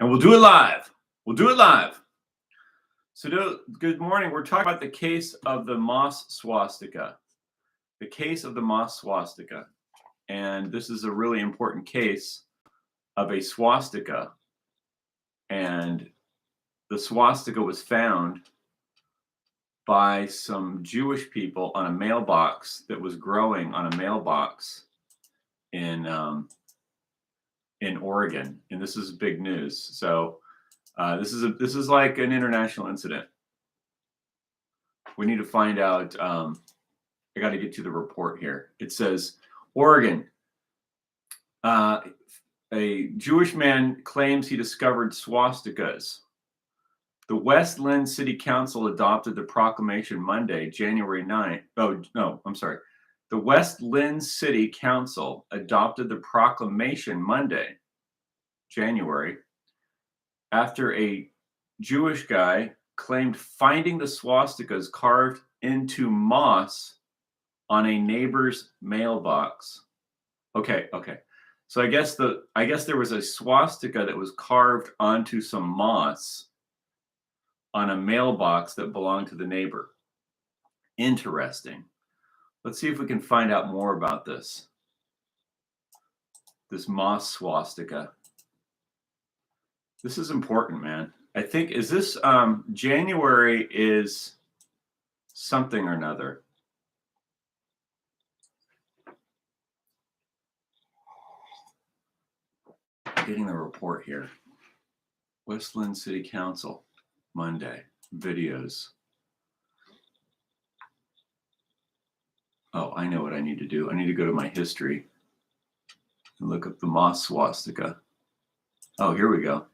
And we'll do it live. We'll do it live. So good morning. We're talking about the case of the Moss swastika. The case of the Moss swastika. And this is a really important case of a swastika. And the swastika was found by some Jewish people on a mailbox that was growing on a mailbox in Oregon. And this is big news. So this is like an international incident. We need to find out. I got to get to the report here. It says Oregon. A Jewish man claims he discovered swastikas. The West Lynn City Council adopted the proclamation Monday, January 9th. Oh, no, I'm sorry. The West Lynn City Council adopted the proclamation Monday, January, after a Jewish guy claimed finding the swastikas carved into moss on a neighbor's mailbox. Okay. So I guess there was a swastika that was carved onto some moss on a mailbox that belonged to the neighbor. Interesting. Let's see if we can find out more about this moss swastika. This is important, man. I think, is this January is something or another. Getting the report here. West Lynn City Council, Monday, videos. Oh, I know what I need to do. I need to go to my history and look up the moss swastika. Oh, here we go.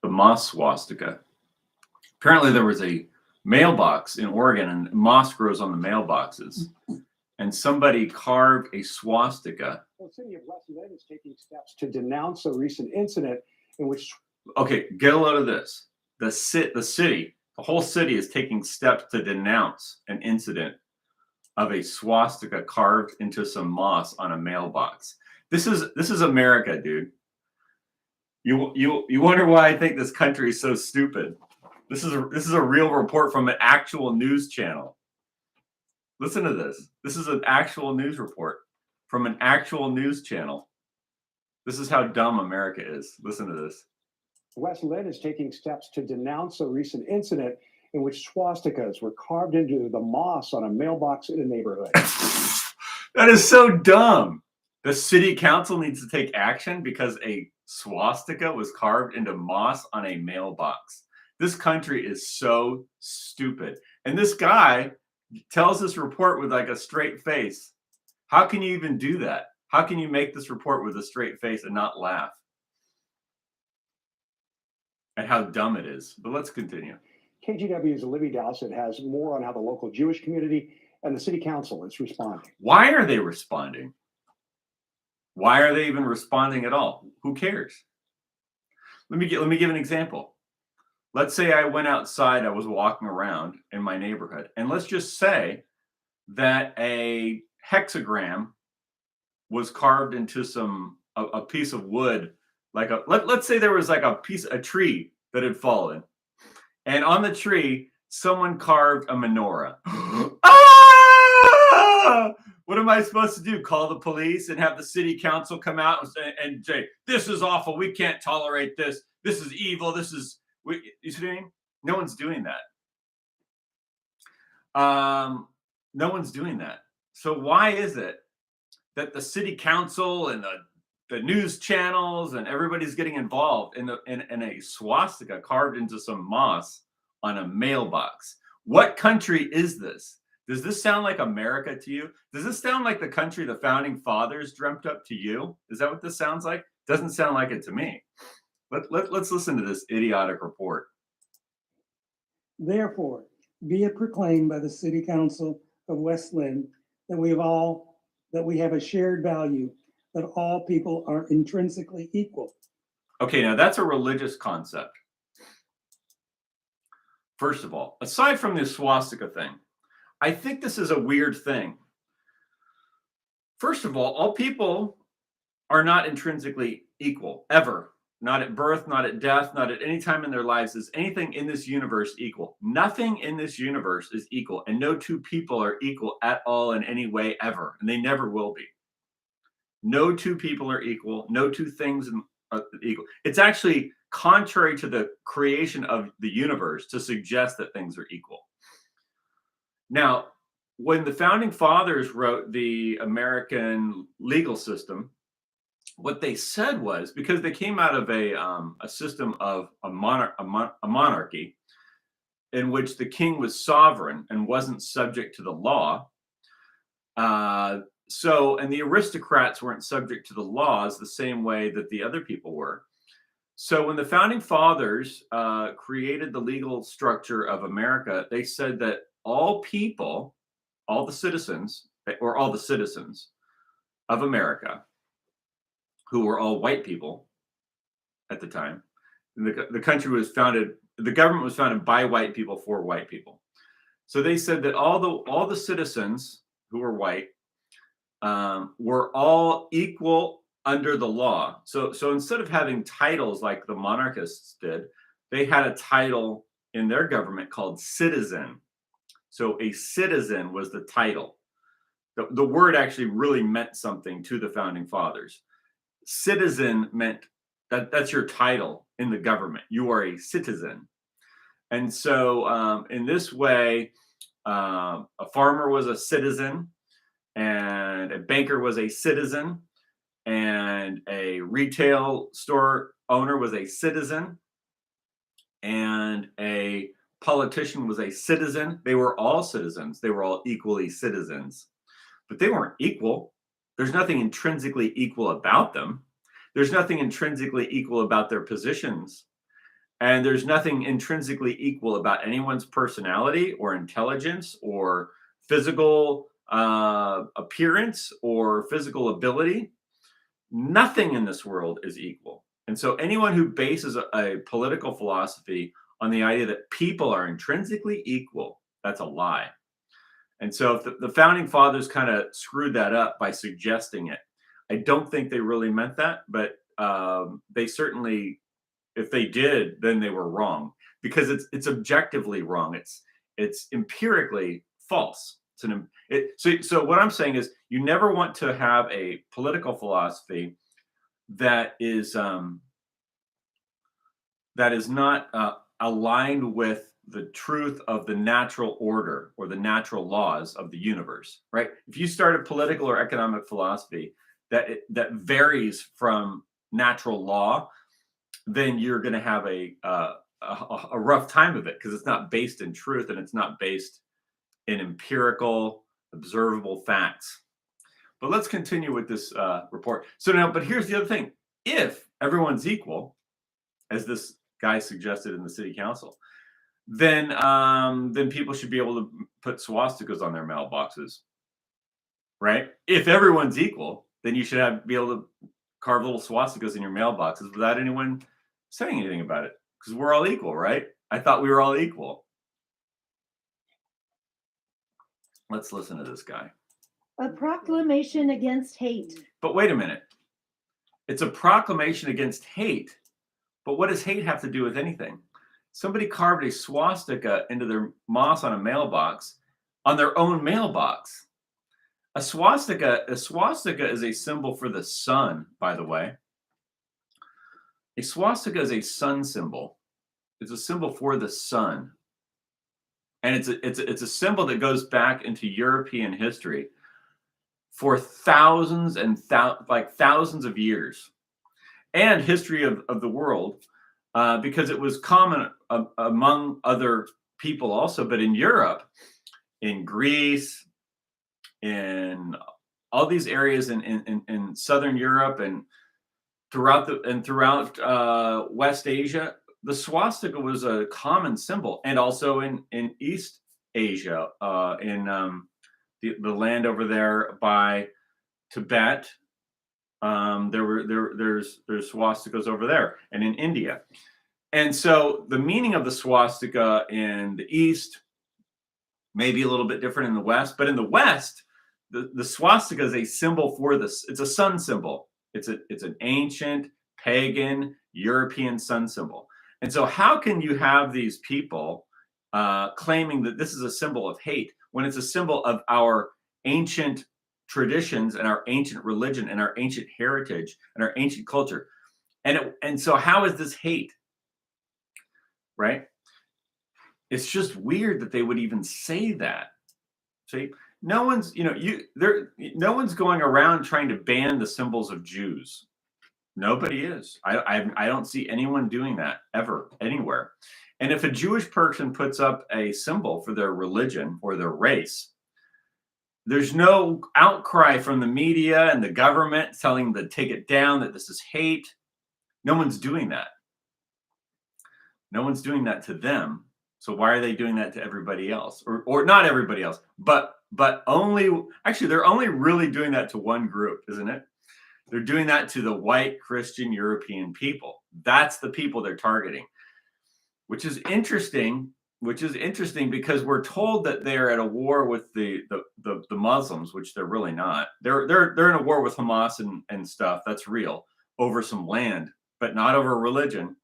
The moss swastika. Apparently there was a mailbox in Oregon, and moss grows on the mailboxes. And somebody carved a swastika. The city of West Lynn is taking steps to denounce a recent incident in which... Okay, get a load of this. The whole city is taking steps to denounce an incident of a swastika carved into some moss on a mailbox. This is America, dude. You wonder why I think this country is so stupid. This is a real report from an actual news channel. Listen to this. This is an actual news report from an actual news channel. This is how dumb America is. Listen to this. West Lynn is taking steps to denounce a recent incident in which swastikas were carved into the moss on a mailbox in a neighborhood. That is so dumb. The city council needs to take action because a swastika was carved into moss on a mailbox. This country is so stupid. And this guy tells this report with like a straight face. How can you even do that? How can you make this report with a straight face and not laugh at how dumb it is? But let's continue. KGW's Libby Dowsett has more on how the local Jewish community and the city council is responding. Why are they responding? Why are they even responding at all? Who cares? Let me give an example. Let's say I went outside, I was walking around in my neighborhood, and let's just say that a hexagram was carved into a piece of wood, like let's say there was like a tree that had fallen, and on the tree someone carved a menorah. Ah! What am I supposed to do? Call the police and have the city council come out and say, this is awful, we can't tolerate this, this is evil, this is... You see what I mean? No one's doing that. No one's doing that. So why is it that the city council and the news channels and everybody's getting involved in a swastika carved into some moss on a mailbox? What country is this? Does this sound like America to you? Does this sound like the country the founding fathers dreamt up to you? Is that what this sounds like? Doesn't sound like it to me. Let's listen to this idiotic report. Therefore, be it proclaimed by the City Council of West Lynn that we have a shared value, that all people are intrinsically equal. Okay, now that's a religious concept. First of all, aside from this swastika thing, I think this is a weird thing. First of all people are not intrinsically equal, ever. Not at birth, not at death, not at any time in their lives is anything in this universe equal. Nothing in this universe is equal, and no two people are equal at all in any way ever, and they never will be. No two people are equal. No two things are equal. It's actually contrary to the creation of the universe to suggest that things are equal. Now, when the founding fathers wrote the American legal system, what they said was, because they came out of a system of a monarchy in which the king was sovereign and wasn't subject to the law. And the aristocrats weren't subject to the laws the same way that the other people were. So when the founding fathers created the legal structure of America, they said that all people, all the citizens of America, who were all white people at the time, and the country was founded, the government was founded by white people for white people. So they said that all the citizens who were white were all equal under the law. So instead of having titles like the monarchists did, they had a title in their government called citizen. So a citizen was the title. The word actually really meant something to the founding fathers. Citizen meant that's your title in the government. You are a citizen. And so in this way, a farmer was a citizen, and a banker was a citizen, and a retail store owner was a citizen, and a politician was a citizen. They were all citizens. They were all equally citizens, but they weren't equal. There's nothing intrinsically equal about them. There's nothing intrinsically equal about their positions. And there's nothing intrinsically equal about anyone's personality or intelligence or physical appearance or physical ability. Nothing in this world is equal. And so anyone who bases a political philosophy on the idea that people are intrinsically equal, that's a lie. And so if the founding fathers kind of screwed that up by suggesting it, I don't think they really meant that, but they certainly, if they did, then they were wrong, because it's objectively wrong. It's empirically false. So what I'm saying is, you never want to have a political philosophy that is not aligned with the truth of the natural order or the natural laws of the universe, right? If you start a political or economic philosophy that varies from natural law, then you're going to have a rough time of it, because it's not based in truth, and it's not based in empirical, observable facts. But let's continue with this report. So now, but here's the other thing. If everyone's equal, as this guy suggested in the city council, then people should be able to put swastikas on their mailboxes, right? If everyone's equal, then you should be able to carve little swastikas in your mailboxes without anyone saying anything about it, because we're all equal, right? I thought we were all equal. Let's listen to this guy. A proclamation against hate. But wait a minute. It's a proclamation against hate. But what does hate have to do with anything? Somebody carved a swastika into their moss on a mailbox, on their own mailbox. A swastika is a symbol for the sun, by the way. A swastika is a sun symbol. It's a symbol for the sun. And it's a symbol that goes back into European history for thousands and thousands of years, and history of the world, because it was common among other people also, but in Europe, in Greece, in all these areas in Southern Europe and throughout West Asia, the swastika was a common symbol, and also in East Asia, in the land over there by Tibet. There's swastikas over there, and in India. And so the meaning of the swastika in the East may be a little bit different in the West, but in the West, the swastika is a symbol for this. It's a sun symbol. It's an ancient pagan European sun symbol. And so how can you have these people claiming that this is a symbol of hate when it's a symbol of our ancient traditions and our ancient religion and our ancient heritage and our ancient culture? And so how is this hate? Right? It's just weird that they would even say that. See, no one's, no one's going around trying to ban the symbols of Jews. Nobody is. I don't see anyone doing that ever, anywhere. And if a Jewish person puts up a symbol for their religion or their race, there's no outcry from the media and the government telling them to take it down, that this is hate. No one's doing that. No one's doing that to them. So why are they doing that to everybody else? Or not everybody else, but only, actually, they're only really doing that to one group, isn't it? They're doing that to the white Christian European people. That's the people they're targeting, which is interesting because we're told that they're at a war with the Muslims, which they're really not. They're in a war with Hamas and stuff. That's real, over some land, but not over religion.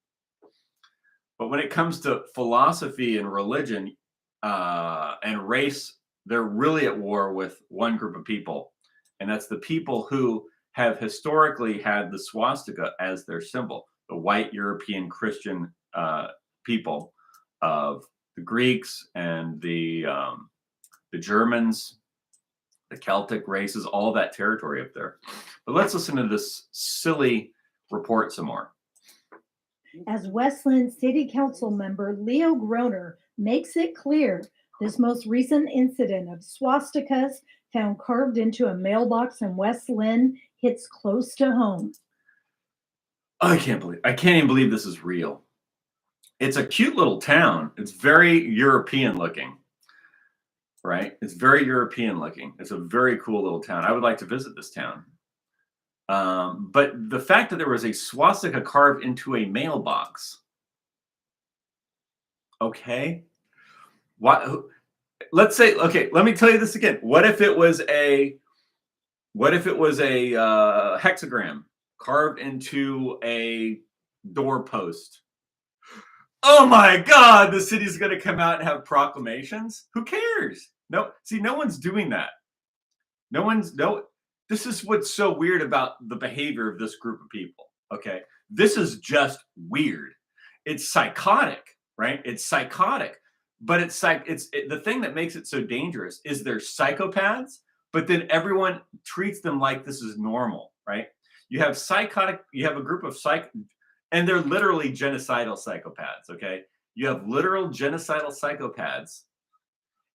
But when it comes to philosophy and religion and race, they're really at war with one group of people. And that's the people who have historically had the swastika as their symbol, the white European Christian people of the Greeks and the Germans, the Celtic races, all that territory up there. But let's listen to this silly report some more. As Westland City Council member Leo Groner makes it clear, this most recent incident of swastikas found carved into a mailbox in West Lynn hits close to home. I can't even believe this is real. It's a cute little town. It's very European looking, right? It's very European looking. It's a very cool little town. I would like to visit this town. But the fact that there was a swastika carved into a mailbox. Okay. What? Let's say, okay, let me tell you this again. What if it was a hexagram carved into a doorpost? Oh my God, the city's going to come out and have proclamations. Who cares? No, see, no one's doing that. This is what's so weird about the behavior of this group of people. Okay. This is just weird. It's psychotic, right? It's psychotic, but the thing that makes it so dangerous is they're psychopaths, but then everyone treats them like this is normal, right? You have a group of and they're literally genocidal psychopaths, okay? You have literal genocidal psychopaths,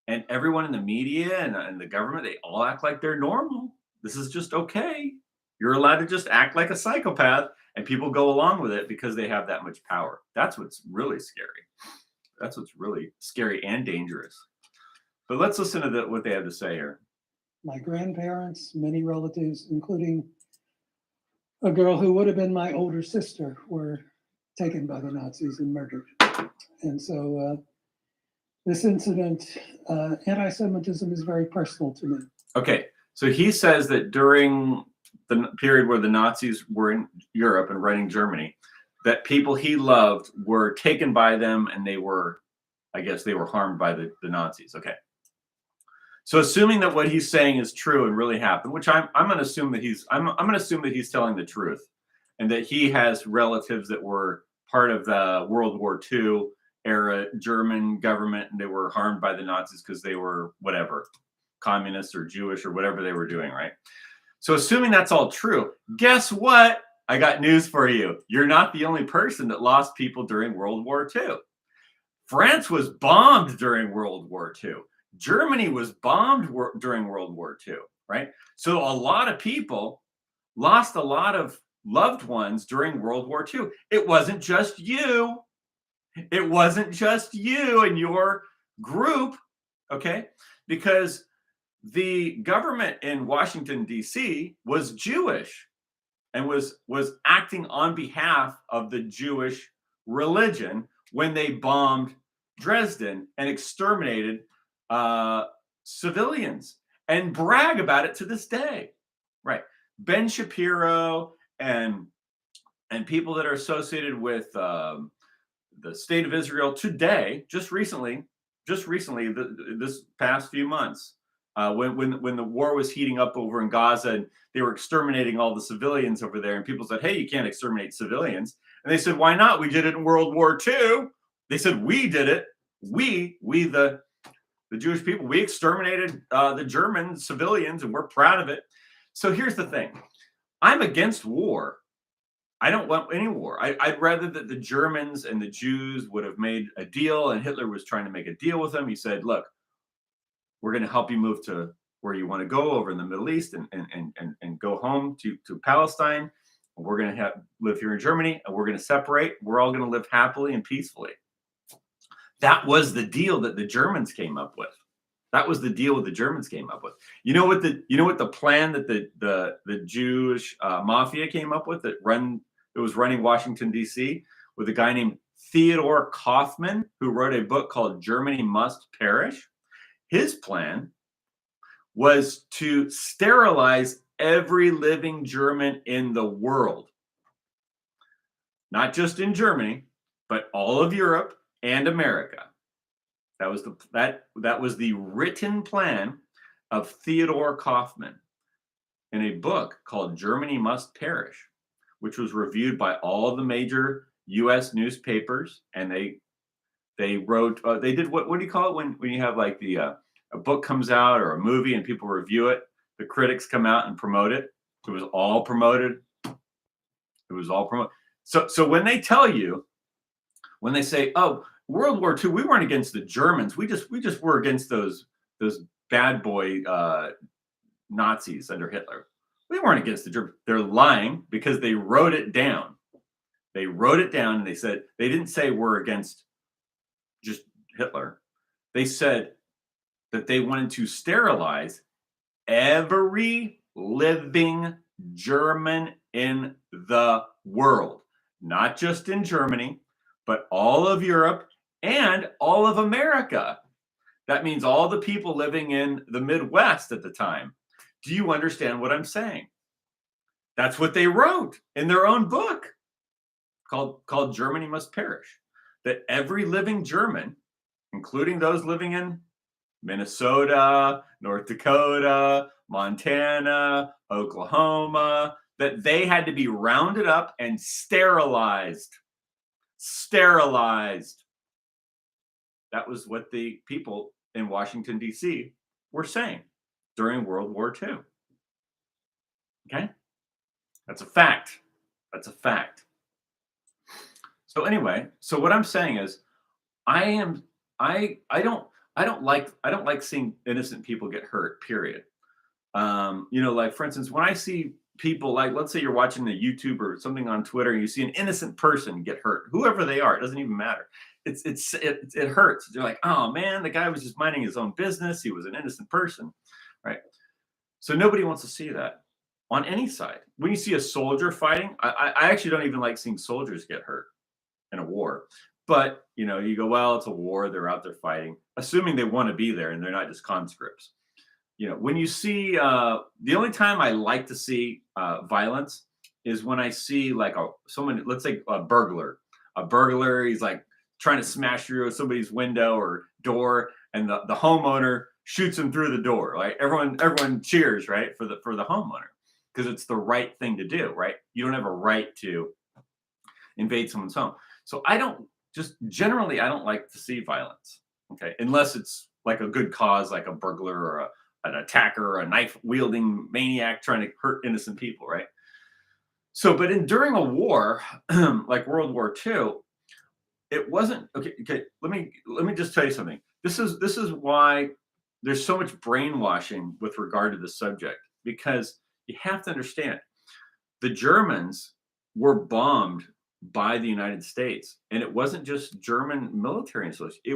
and everyone in the media and the government, they all act like they're normal. This is just okay. You're allowed to just act like a psychopath, and people go along with it because they have that much power. That's what's really scary. That's what's really scary and dangerous. But let's listen to what they have to say here. My grandparents, many relatives, including a girl who would have been my older sister, were taken by the Nazis and murdered. And so this incident, anti-Semitism is very personal to me. Okay, so he says that during the period where the Nazis were in Europe and running Germany, that people he loved were taken by them, and they were harmed by the Nazis. Okay. So assuming that what he's saying is true and really happened, which I'm going to assume that I'm going to assume that he's telling the truth, and that he has relatives that were part of the World War II era German government, and they were harmed by the Nazis because they were whatever, communists or Jewish or whatever they were doing, right? So assuming that's all true, guess what? I got news for you. You're not the only person that lost people during World War II. France was bombed during World War II. Germany was bombed during World War II, right? So a lot of people lost a lot of loved ones during World War II. It wasn't just you. It wasn't just you and your group, okay? Because the government in Washington, D.C. was Jewish and was acting on behalf of the Jewish religion when they bombed Dresden and exterminated civilians, and brag about it to this day, right? Ben Shapiro and people that are associated with the state of Israel today, just recently, this past few months, when the war was heating up over in Gaza and they were exterminating all the civilians over there, and people said, "Hey, you can't exterminate civilians," and they said, "Why not? We did it in World War II." They said, "We did it. We the Jewish people. We exterminated the German civilians, and we're proud of it." So here's the thing: I'm against war. I don't want any war. I'd rather that the Germans and the Jews would have made a deal, and Hitler was trying to make a deal with them. He said, "Look, we're going to help you move to where you want to go over in the Middle East and go home to Palestine. We're going to live here in Germany, and we're going to separate. We're all going to live happily and peacefully." That was the deal that the Germans came up with. That was the deal that the Germans came up with. You know what the plan that the Jewish mafia came up with that was running Washington D.C. with a guy named Theodore Kaufman, who wrote a book called Germany Must Perish. His plan was to sterilize every living German in the world, not just in Germany, but all of Europe and America. That was the written plan of Theodore Kaufman in a book called Germany Must Perish, which was reviewed by all the major U.S. newspapers, and they wrote they did what do you call it when you have like a book comes out or a movie and people review it, the critics come out and promote it. It was all promoted. So when they tell you, when they say, "Oh, World War II, we weren't against the Germans. We just were against those bad boy Nazis under Hitler. We weren't against the Germans." They're lying because they wrote it down. They wrote it down and they said, they didn't say we're against just Hitler. They said that they wanted to sterilize every living German in the world, not just in Germany, but all of Europe and all of America. That means all the people living in the Midwest at the time. Do you understand what I'm saying? That's what they wrote in their own book called Germany Must Perish. That every living German, including those living in Minnesota, North Dakota, Montana, Oklahoma, that they had to be rounded up and sterilized. Sterilized. That was what the people in Washington, D.C. were saying during World War II. Okay? That's a fact. That's a fact. So anyway, so what I'm saying is I don't like seeing innocent people get hurt, period. Like for instance, when I see people, like let's say you're watching a YouTube or something on Twitter and you see an innocent person get hurt, whoever they are, it doesn't even matter. It hurts. You're like, "Oh man, the guy was just minding his own business. He was an innocent person," right? So nobody wants to see that on any side. When you see a soldier fighting, I actually don't even like seeing soldiers get hurt in a war. But you go, well, it's a war. They're out there fighting, assuming they want to be there and they're not just conscripts. When you see the only time I like to see violence is when I see like someone, let's say a burglar. He's like trying to smash through somebody's window or door, and the homeowner shoots him through the door. Right? Everyone cheers, right, for the homeowner, because it's the right thing to do, right? You don't have a right to invade someone's home. So generally I don't like to see violence. Okay, unless it's like a good cause, like a burglar or an attacker or a knife wielding maniac trying to hurt innocent people, right? So, but during a war like World War II, it wasn't okay. Let me just tell you something. This is why there's so much brainwashing with regard to the subject, because you have to understand the Germans were bombed by the United States, and it wasn't just German military installations. It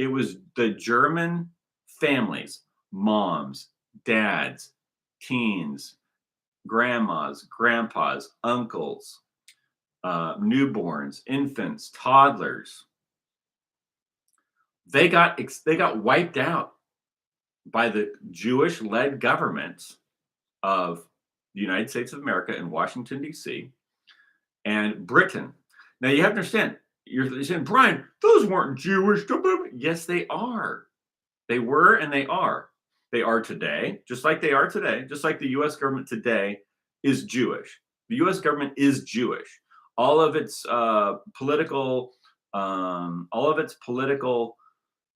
was the German families, moms, dads, teens, grandmas, grandpas, uncles, newborns, infants, toddlers. They got wiped out by the Jewish-led governments of the United States of America in Washington, D.C., and Britain. Now you have to understand, you're saying, Brian, those weren't Jewish. Yes, they are. They were and they are. They are today, just like they are today, just like the U.S. government today is Jewish. The U.S. government is Jewish. All of its political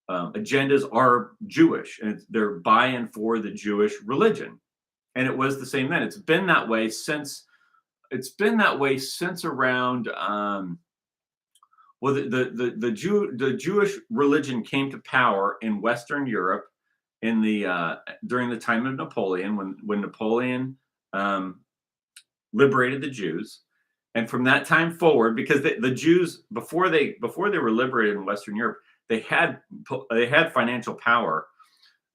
agendas are Jewish, and they're buy-in for the Jewish religion. And it was the same then. It's been that way since around the Jewish religion came to power in Western Europe in the during the time of Napoleon, when Napoleon liberated the Jews. And from that time forward, because the Jews, before they were liberated in Western Europe, they had financial power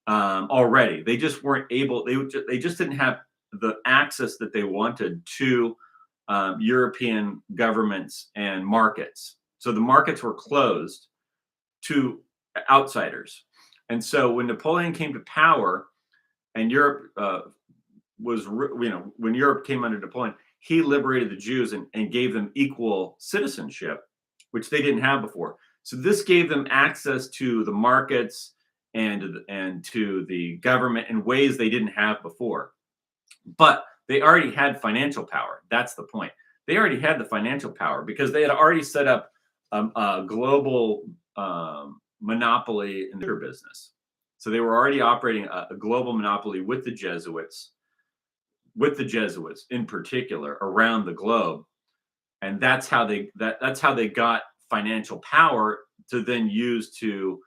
already. They just weren't able. They just didn't have the access that they wanted to European governments and markets. So the markets were closed to outsiders. And so when Napoleon came to power, and Europe when Europe came under Napoleon, he liberated the Jews and gave them equal citizenship, which they didn't have before. So this gave them access to the markets and to the government in ways they didn't have before. But they already had financial power. That's the point. They already had the financial power because they had already set up a global monopoly in their business. So they were already operating a global monopoly with the Jesuits in particular around the globe. And that's how they got financial power to then use to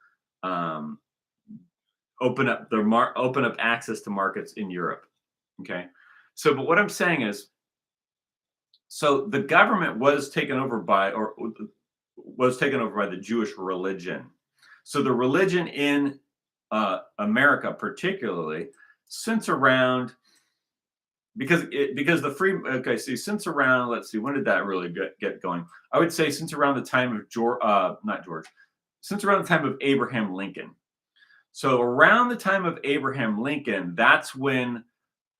open up access to markets in Europe. Okay. So, but what I'm saying is, so the government was taken over by the Jewish religion. So the religion in America, particularly, since around, since around, let's see, when did that really get going? I would say since around the time of since around the time of Abraham Lincoln. So around the time of Abraham Lincoln, that's when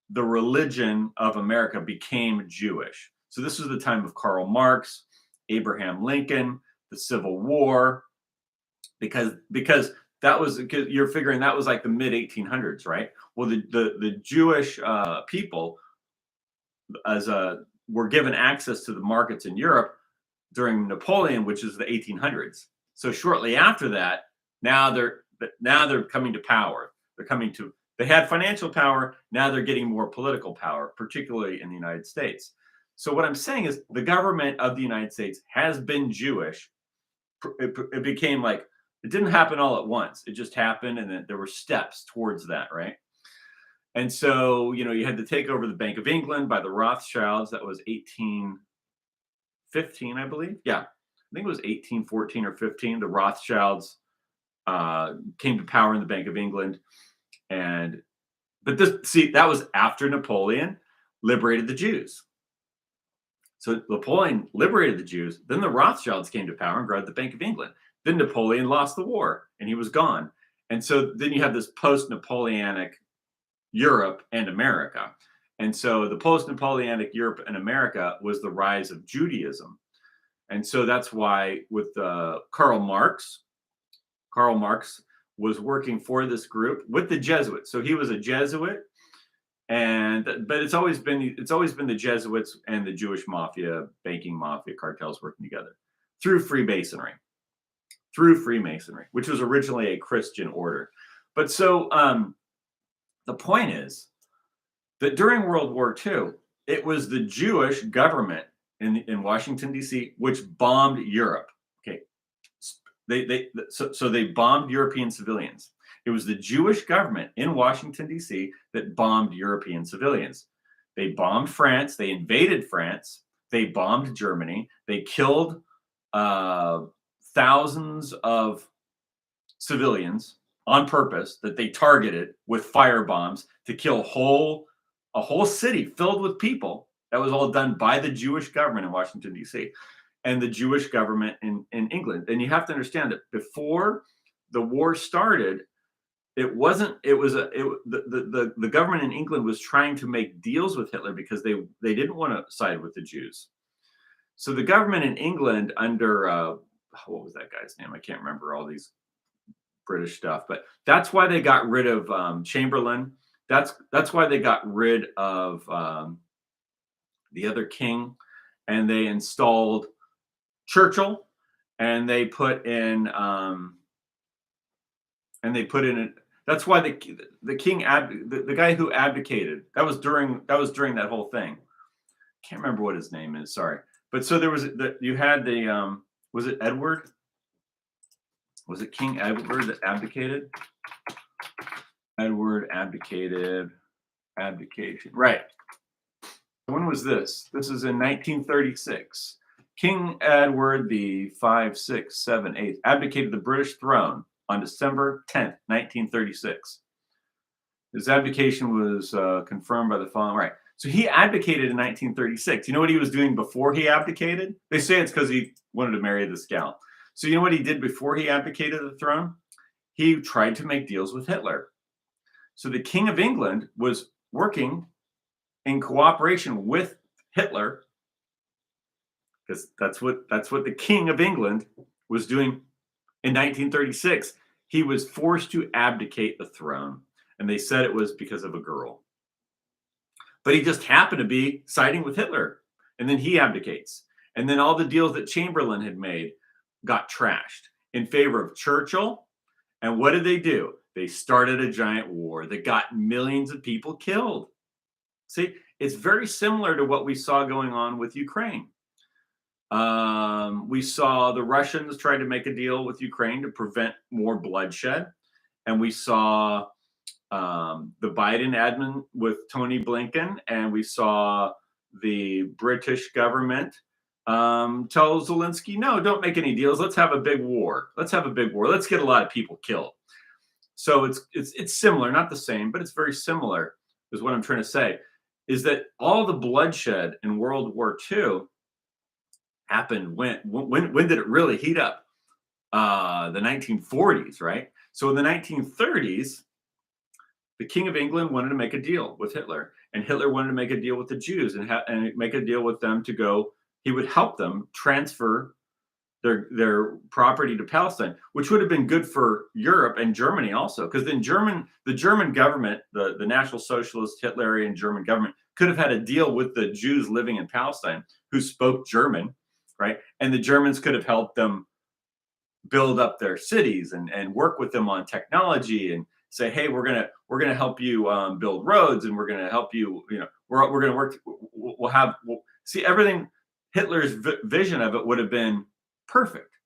the religion of America became Jewish. So this was the time of Karl Marx, Abraham Lincoln, the Civil War, because you're figuring that was like the mid 1800s, right? Well, the Jewish people were given access to the markets in Europe during Napoleon, which is the 1800s. So shortly after that, now they're coming to power. They had financial power. Now they're getting more political power, particularly in the United States. So what I'm saying is the government of the United States has been Jewish. It became like, it didn't happen all at once. It just happened. And then there were steps towards that, right? And so, you had to take over the Bank of England by the Rothschilds. That was 1815, I believe. Yeah, I think it was 1814 or 15. The Rothschilds came to power in the Bank of England. That was after Napoleon liberated the Jews. So Napoleon liberated the Jews. Then the Rothschilds came to power and grabbed the Bank of England. Then Napoleon lost the war and he was gone. And so then you have this post-Napoleonic Europe and America. And so the post-Napoleonic Europe and America was the rise of Judaism. And so that's why with Karl Marx was working for this group with the Jesuits. So he was a Jesuit, but it's always been the Jesuits and the Jewish mafia, banking mafia cartels working together through Freemasonry, which was originally a Christian order. But so the point is that during World War II, it was the Jewish government in Washington, D.C., which bombed Europe. Okay. So they bombed European civilians. It was the Jewish government in Washington, D.C. that bombed European civilians. They bombed France. They invaded France. They bombed Germany. They killed thousands of civilians on purpose that they targeted with fire bombs to kill a whole city filled with people. That was all done by the Jewish government in Washington, D.C. and the Jewish government in England. And you have to understand that before the war started, it wasn't. It was the government in England was trying to make deals with Hitler because they didn't want to side with the Jews. So the government in England under what was that guy's name? I can't remember all these British stuff, but that's why they got rid of Chamberlain. That's why they got rid of the other king, and they installed Churchill, and they put in that's why the king the guy who abdicated, that was during that whole thing. Can't remember what his name is, sorry. But so there was you had the was it Edward? Was it King Edward that abdicated? Edward abdicated. Abdication. Right. When was this? This is in 1936. King Edward the 5, 6, 7, 8 abdicated the British throne on December 10th, 1936. His abdication was confirmed by the following. Right. So he abdicated in 1936. You know what he was doing before he abdicated? They say it's because he wanted to marry this gal. So you know what he did before he abdicated the throne? He tried to make deals with Hitler. So the King of England was working in cooperation with Hitler, because that's what the King of England was doing in 1936. He was forced to abdicate the throne, and they said it was because of a girl. But he just happened to be siding with Hitler, and then he abdicates. And then all the deals that Chamberlain had made got trashed in favor of Churchill. And what did they do? They started a giant war that got millions of people killed. See, it's very similar to what we saw going on with Ukraine. We saw the Russians try to make a deal with Ukraine to prevent more bloodshed. And we saw the Biden admin with Tony Blinken, and we saw the British government tell Zelensky, no, don't make any deals. Let's have a big war. Let's have a big war. Let's get a lot of people killed. So it's similar, not the same, but it's very similar, is what I'm trying to say, is that all the bloodshed in World War II happened when did it really heat up? The 1940s, right? So in the 1930s, the King of England wanted to make a deal with Hitler, and Hitler wanted to make a deal with the Jews and make a deal with them to go. He would help them transfer their property to Palestine, which would have been good for Europe and Germany also, because then the German government, the National Socialist Hitlerian German government, could have had a deal with the Jews living in Palestine who spoke German, right? And the Germans could have helped them build up their cities and work with them on technology and say, hey, we're gonna help you build roads, and we're gonna help you. We're gonna work. We'll see everything. Hitler's vision of it would have been perfect,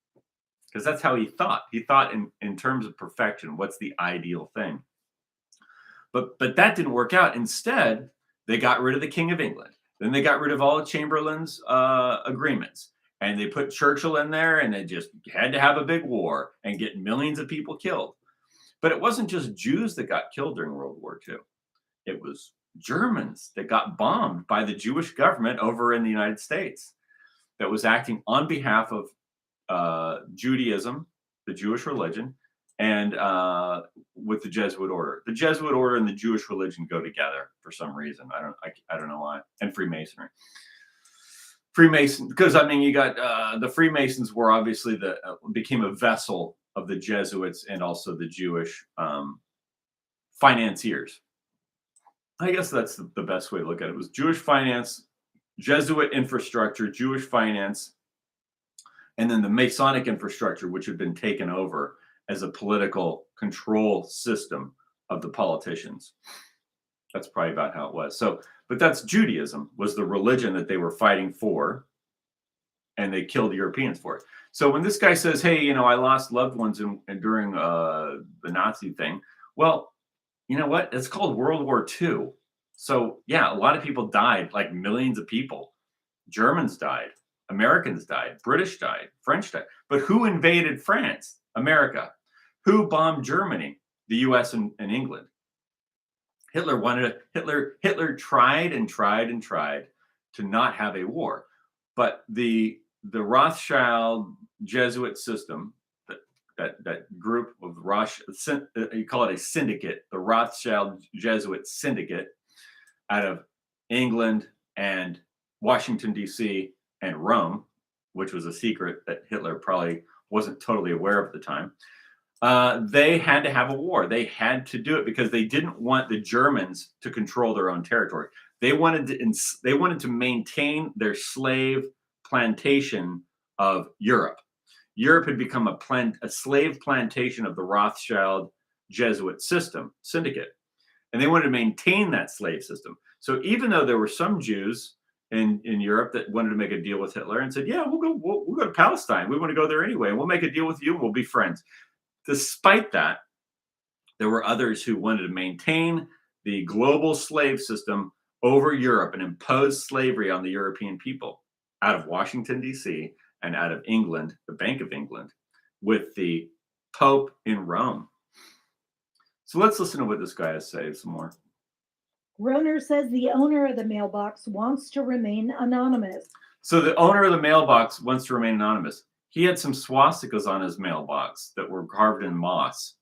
because that's how he thought. He thought in terms of perfection. What's the ideal thing? But that didn't work out. Instead, they got rid of the King of England. Then they got rid of all of Chamberlain's agreements. And they put Churchill in there, and they just had to have a big war and get millions of people killed. But it wasn't just Jews that got killed during World War II. It was Germans that got bombed by the Jewish government over in the United States that was acting on behalf of Judaism, the Jewish religion, and with the Jesuit order. The Jesuit order and the Jewish religion go together for some reason. I don't know why. And Freemasonry. Because I mean, you got the Freemasons were obviously became a vessel of the Jesuits and also the Jewish financiers. I guess that's the best way to look at it. It was Jewish finance, Jesuit infrastructure, Jewish finance, and then the Masonic infrastructure, which had been taken over as a political control system of the politicians. That's probably about how it was. So, but that's Judaism, was the religion that they were fighting for, and they killed Europeans for it. So when this guy says, hey, I lost loved ones during the Nazi thing, well, you know what? It's called World War II. So yeah, a lot of people died, like millions of people. Germans died, Americans died, British died, French died. But who invaded France? America. Who bombed Germany? The US and England. Hitler tried and tried and tried to not have a war. But the Rothschild Jesuit system, that group of you call it a syndicate, the Rothschild Jesuit syndicate out of England and Washington, D.C. and Rome, which was a secret that Hitler probably wasn't totally aware of at the time. They had to have a war. They had to do it because they didn't want the Germans to control their own territory. They wanted to maintain their slave plantation of Europe. Europe had become a slave plantation of the Rothschild Jesuit syndicate, and they wanted to maintain that slave system. So even though there were some Jews in Europe that wanted to make a deal with Hitler and said, "Yeah, we'll go to Palestine. We want to go there anyway, and we'll make a deal with you, and we'll be friends." Despite that, there were others who wanted to maintain the global slave system over Europe and impose slavery on the European people out of Washington, D.C., and out of England, the Bank of England, with the Pope in Rome. So let's listen to what this guy has to say some more. Groner says the owner of the mailbox wants to remain anonymous. So the owner of the mailbox wants to remain anonymous. He had some swastikas on his mailbox that were carved in moss.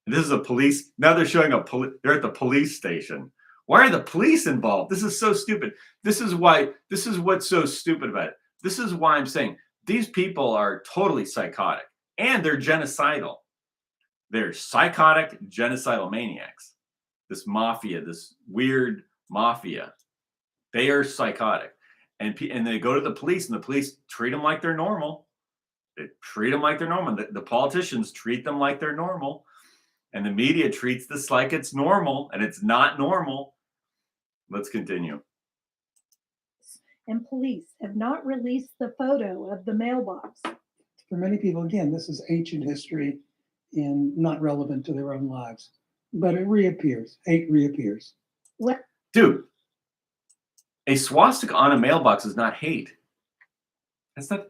And this is a police. Now they're showing they're at the police station. Why are the police involved? This is so stupid. This is what's so stupid about it. This is why I'm saying these people are totally psychotic and they're genocidal. They're psychotic, genocidal maniacs. This mafia, this weird mafia, they are psychotic. And they go to the police and the police treat them like they're normal. They treat them like they're normal. The politicians treat them like they're normal. And the media treats this like it's normal, and it's not normal. Let's continue. And police have not released the photo of the mailbox. For many people, again, this is ancient history and not relevant to their own lives. But it reappears. Hate reappears. What? Dude, a swastika on a mailbox is not hate. That's not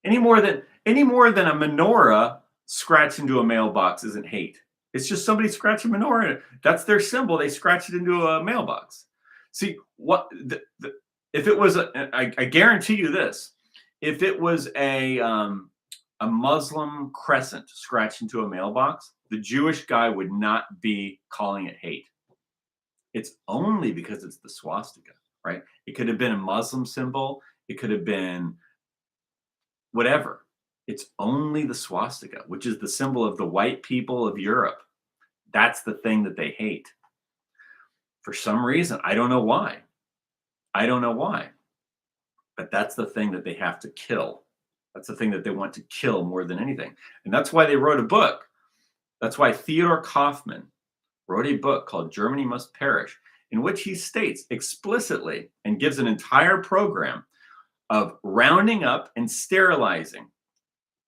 any more than a menorah scratched into a mailbox isn't hate. It's just somebody scratched a menorah. That's their symbol. They scratched it into a mailbox. See, if it was I guarantee you this, if it was a Muslim crescent scratched into a mailbox, the Jewish guy would not be calling it hate. It's only because it's the swastika, right? It could have been a Muslim symbol. It could have been whatever. It's only the swastika, which is the symbol of the white people of Europe. That's the thing that they hate. For some reason, I don't know why. But that's the thing that they have to kill. That's the thing that they want to kill more than anything. And that's why they wrote a book. That's why Theodor Kaufmann wrote a book called Germany Must Perish, in which he states explicitly and gives an entire program of rounding up and sterilizing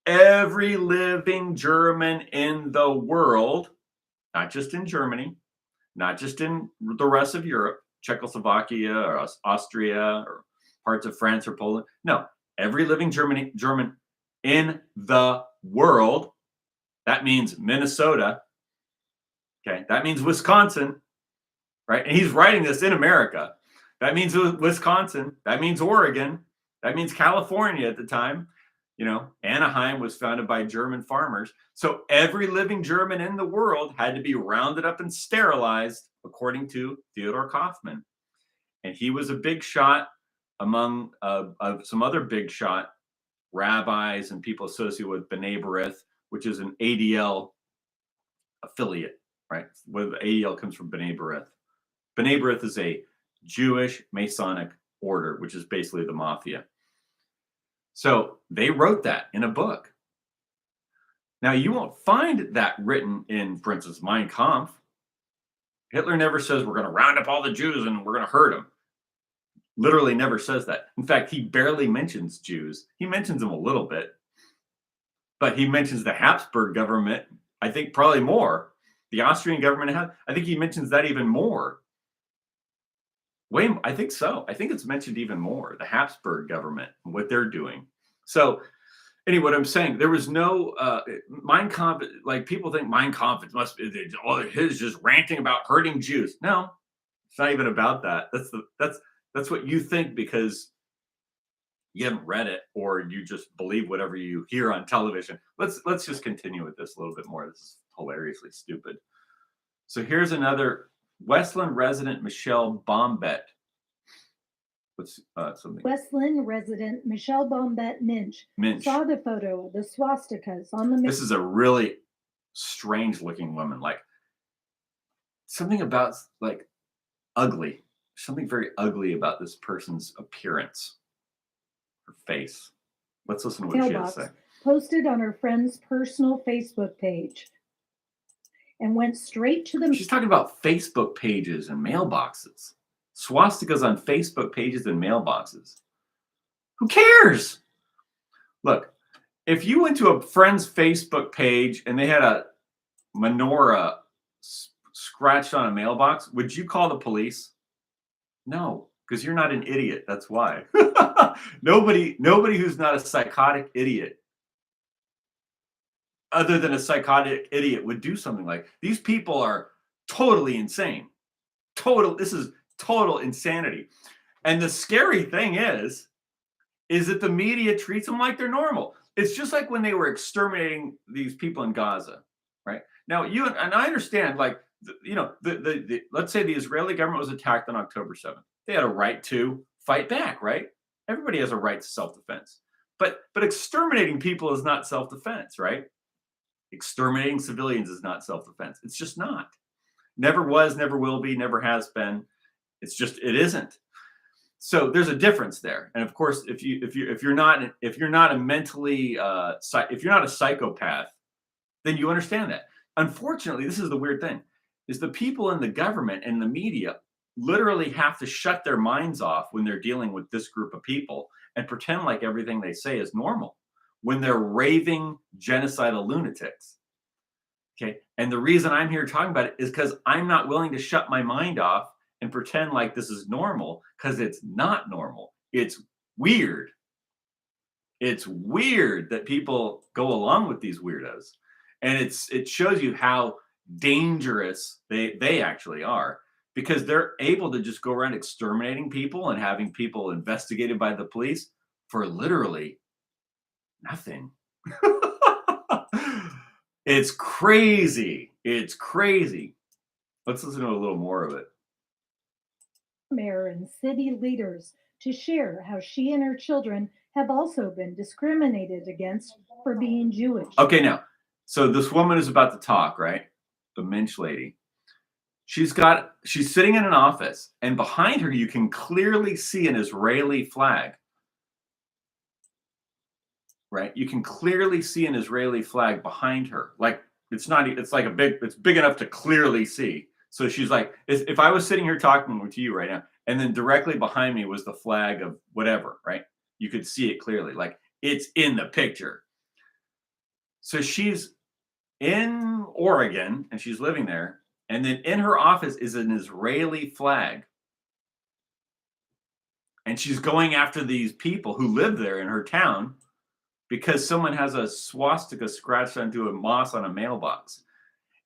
every living German in the world, not just in Germany, not just in the rest of Europe, Czechoslovakia or Austria or parts of France or Poland. No, every living German in the world. That means Minnesota. Okay, that means Wisconsin, right? And he's writing this in America. That means Wisconsin. That means Oregon. That means California at the time. You know, Anaheim was founded by German farmers. So every living German in the world had to be rounded up and sterilized, according to Theodor Kaufmann. And he was a big shot among some other big shot rabbis and people associated with B'nai B'rith, which is an ADL affiliate, right? Where the ADL comes from B'nai B'rith. B'nai B'rith is a Jewish Masonic order, which is basically the mafia. So they wrote that in a book. Now, you won't find that written in, for instance, Mein Kampf. Hitler never says we're going to round up all the Jews and we're going to hurt them. Literally never says that. In fact, he barely mentions Jews. He mentions them a little bit. But he mentions the Habsburg government, I think probably more. The Austrian government, I think he mentions that even more. I think so. I think it's mentioned even more, the Habsburg government, and what they're doing. So anyway, what I'm saying, there was no Mein Kampf, like people think Mein Kampf, it must be his just ranting about hurting Jews. No, it's not even about that. That's what you think because you haven't read it, or you just believe whatever you hear on television. Let's just continue with this a little bit more. This is hilariously stupid. So here's another Westland resident, Michelle Bombett. What's something? Westland resident Michelle Bombett Minch. saw the photo of the swastikas on the This is a really strange looking woman. Like something about like ugly. Something very ugly about this person's appearance. Her face. Let's listen to what she has to say. posted on her friend's personal Facebook page and went straight to the. She's talking about Facebook pages and mailboxes. Swastikas on Facebook pages and mailboxes. Who cares? Look, if you went to a friend's Facebook page and they had a menorah scratched on a mailbox, would you call the police? No, because you're not an idiot. That's why. Nobody who's not a psychotic idiot, other than a psychotic idiot, would do something like these. People are totally insane. This is total insanity. And the scary thing is that the media treats them like they're normal. It's just like when they were exterminating these people in Gaza, right? Now, and I understand, like, let's say the Israeli government was attacked on October 7th. They had a right to fight back, right? Everybody has a right to self-defense. But exterminating people is not self-defense, right? Exterminating civilians is not self-defense. It's just not. Never was, never will be, never has been. It isn't. So there's a difference there. And of course, if you're not a mentally if you're not a psychopath, then you understand that. Unfortunately, this is the weird thing, is the people in the government and the media literally have to shut their minds off when they're dealing with this group of people and pretend like everything they say is normal when they're raving genocidal lunatics. Okay. And the reason I'm here talking about it is because I'm not willing to shut my mind off and pretend like this is normal, because it's not normal. It's weird. It's weird that people go along with these weirdos. And it shows you how dangerous they actually are, because they're able to just go around exterminating people and having people investigated by the police for literally nothing. It's crazy. It's crazy. Let's listen to a little more of it. Mayor and city leaders to share how she and her children have also been discriminated against for being Jewish. Okay, now, so this woman is about to talk, right? The Minch lady. She's sitting in an office, and behind her you can clearly see an Israeli flag. Right? You can clearly see an Israeli flag behind her. Like it's big enough to clearly see. So she's like, if I was sitting here talking to you right now, and then directly behind me was the flag of whatever, right? You could see it clearly, like it's in the picture. So she's in Oregon and she's living there. And then in her office is an Israeli flag. And she's going after these people who live there in her town because someone has a swastika scratched onto a moss on a mailbox.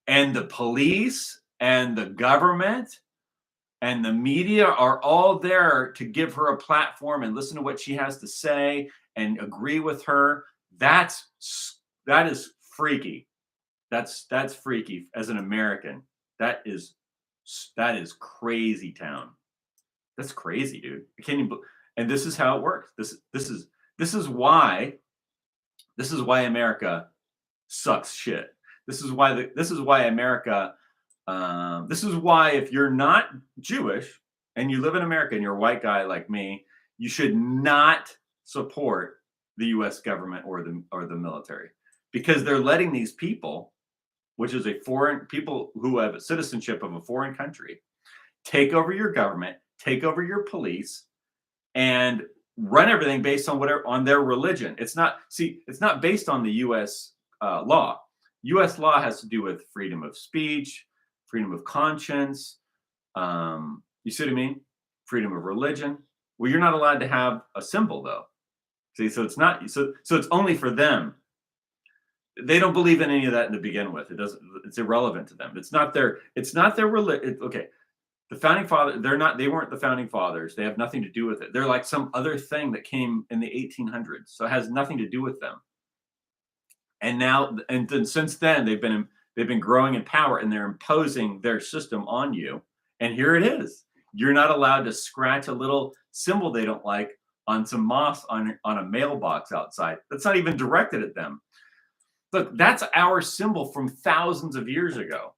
And the police and the government and the media are all there to give her a platform and listen to what she has to say and agree with her. That is freaky. That's freaky as an American. That is crazy town. That's crazy, dude. And this is how it works. This is why America sucks shit. This is why America. This is why if you're not Jewish and you live in America and you're a white guy like me, you should not support the U.S. government or the military, because they're letting these people, which is people who have a citizenship of a foreign country, take over your government, take over your police, and run everything based on their religion. It's not based on the U.S. Law. U.S. law has to do with freedom of speech, freedom of conscience. You see what I mean? Freedom of religion. Well, you're not allowed to have a symbol, though. See, so it's not. So it's only for them. They don't believe in any of that to begin with. It's irrelevant to them. It's not their religion. Okay. The founding father, they weren't the founding fathers. They have nothing to do with it. They're like some other thing that came in the 1800s. So it has nothing to do with them. And now, and then since then, they've been growing in power, and they're imposing their system on you. And here it is. You're not allowed to scratch a little symbol they don't like on some moss on a mailbox outside. That's not even directed at them. Look, that's our symbol from thousands of years ago.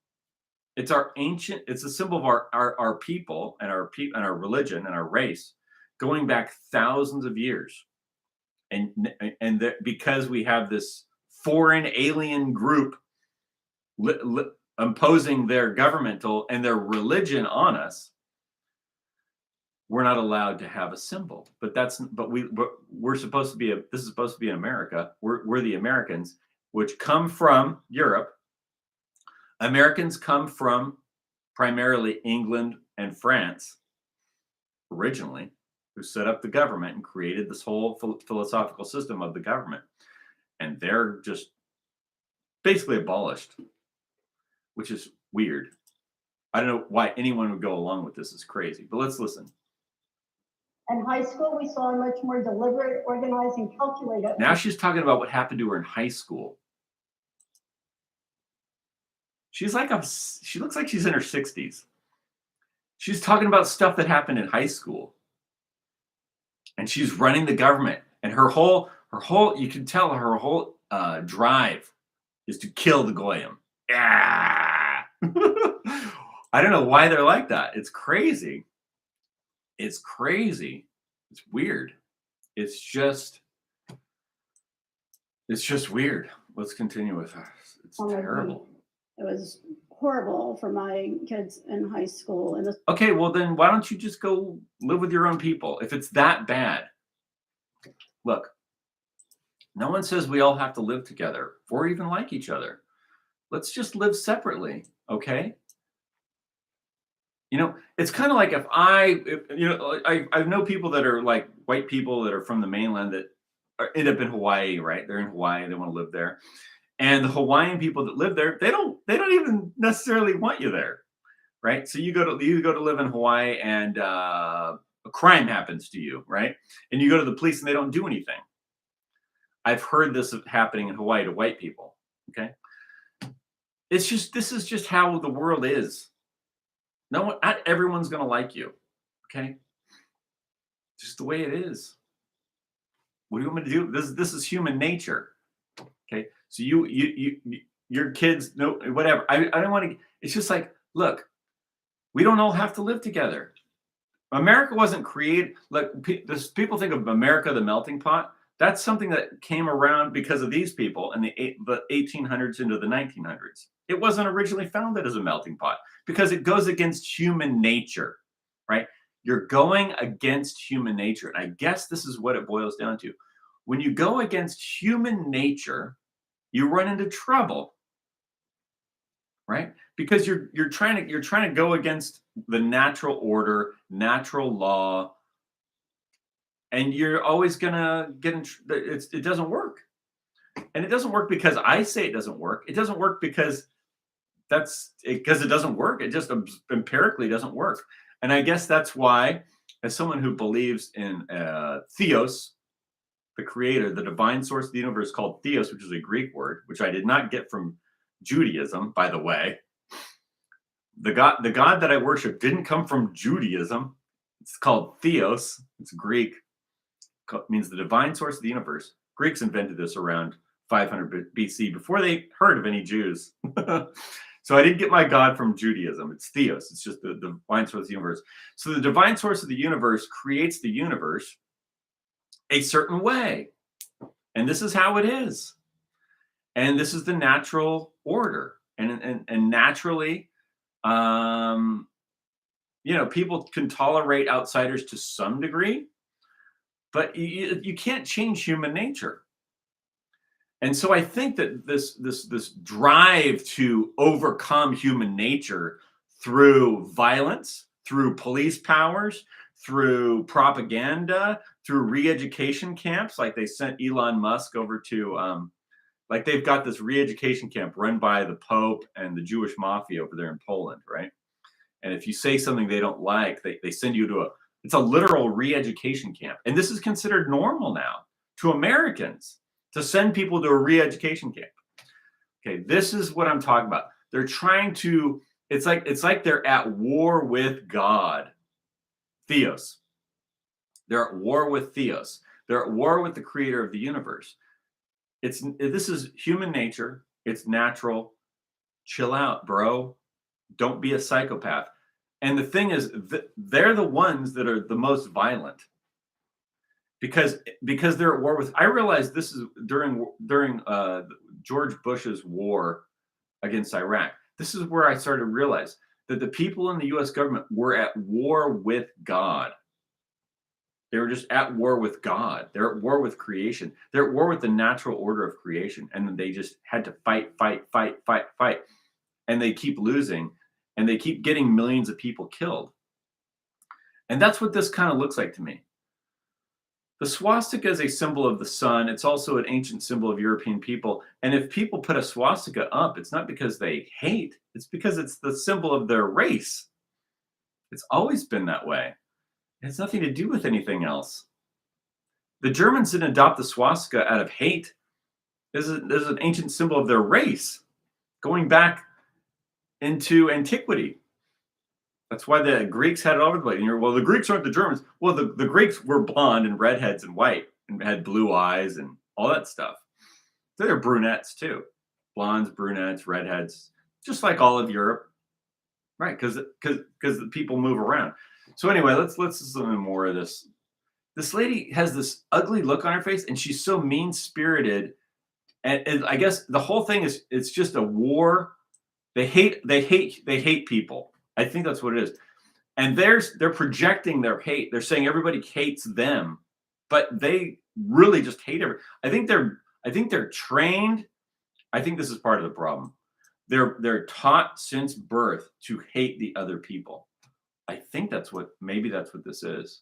It's our ancient, it's a symbol of our people and our religion and our race going back thousands of years. And because we have this foreign alien group imposing their governmental and their religion on us, we're not allowed to have a symbol. But we're supposed to be this is supposed to be in America. We're the Americans, which come from Europe. Americans come from primarily England and France originally, who set up the government and created this whole philosophical system of the government. And they're just basically abolished, which is weird. I don't know why anyone would go along with this. It's crazy, but let's listen. In high school, we saw a much more deliberate, organized, and calculated. Now she's talking about what happened to her in high school. She looks like she's in her 60s. She's talking about stuff that happened in high school. And she's running the government. And her whole, you can tell her whole drive is to kill the Goyim. Yeah. I don't know why they're like that. It's crazy. It's crazy. It's weird. It's just weird. Let's continue with her. It's terrible. It was horrible for my kids in high school. And Okay, well then why don't you just go live with your own people if it's that bad? Look, no one says we all have to live together or even like each other. Let's just live separately, okay? You know, it's kind of like if I know people that are like white people that are from the mainland that end up in Hawaii, right? They're in Hawaii, they want to live there. And the Hawaiian people that live there, they don't even necessarily want you there, right? So you go to live in Hawaii, and a crime happens to you, right? And you go to the police, and they don't do anything. I've heard this happening in Hawaii to white people. Okay, this is just how the world is. Not everyone's going to like you. Okay, just the way it is. What do you want me to do? This is human nature. Okay. So your kids, no, whatever. I don't want to, it's just like, look, we don't all have to live together. America wasn't created, like people think of America, the melting pot. That's something that came around because of these people in the 1800s into the 1900s. It wasn't originally founded as a melting pot because it goes against human nature, right? You're going against human nature. And I guess this is what it boils down to. When you go against human nature, you run into trouble, right? Because you're trying to go against the natural order, natural law, and you're always gonna get in. It doesn't work, and it doesn't work because I say it doesn't work. It doesn't work because it doesn't work. It just empirically doesn't work, and I guess that's why, as someone who believes in theos, the creator, the divine source of the universe, called theos, which is a Greek word, which I did not get from Judaism, by the way. The God that I worship didn't come from Judaism. It's called theos. It's Greek. It means the divine source of the universe. Greeks invented this around 500 BC before they heard of any Jews. So I didn't get my God from Judaism. It's theos. It's just the divine source of the universe. So the divine source of the universe creates the universe a certain way. And this is how it is. And this is the natural order. And naturally, people can tolerate outsiders to some degree, but you can't change human nature. And so I think that this drive to overcome human nature through violence, through police powers, through propaganda, through re-education camps, like they sent Elon Musk over to, like they've got this re-education camp run by the Pope and the Jewish mafia over there in Poland, right? And if you say something they don't like, they send you to it's a literal re-education camp. And this is considered normal now to Americans to send people to a re-education camp. Okay, this is what I'm talking about. They're trying to, it's like they're at war with God. Theos. They're at war with Theos. They're at war with the creator of the universe. This is human nature. It's natural. Chill out, bro. Don't be a psychopath. And the thing is, they're the ones that are the most violent because they're at war with. I realized this is during George Bush's war against Iraq. This is where I started to realize that the people in the U.S. government were at war with God. They were just at war with God. They're at war with creation. They're at war with the natural order of creation, and then they just had to fight, and they keep losing. And they keep getting millions of people killed. And that's what this kind of looks like to me. The swastika is a symbol of the sun. It's also an ancient symbol of European people. And if people put a swastika up, it's not because they hate. It's because it's the symbol of their race. It's always been that way. It has nothing to do with anything else. The Germans didn't adopt the swastika out of hate. This is an ancient symbol of their race, going back into antiquity. That's why the Greeks had it all over the place. And well, the Greeks aren't the Germans. Well, the Greeks were blonde and redheads and white and had blue eyes and all that stuff. So they're brunettes too. Blondes, brunettes, redheads, just like all of Europe. Right, because the people move around. So anyway, let's listen to more of this. This lady has this ugly look on her face, and she's so mean-spirited. And I guess the whole thing is it's just a war. They hate people. I think that's what it is. And they're projecting their hate. They're saying everybody hates them, but they really just hate everyone. I think they're trained. I think this is part of the problem. They're taught since birth to hate the other people. I think maybe that's what this is.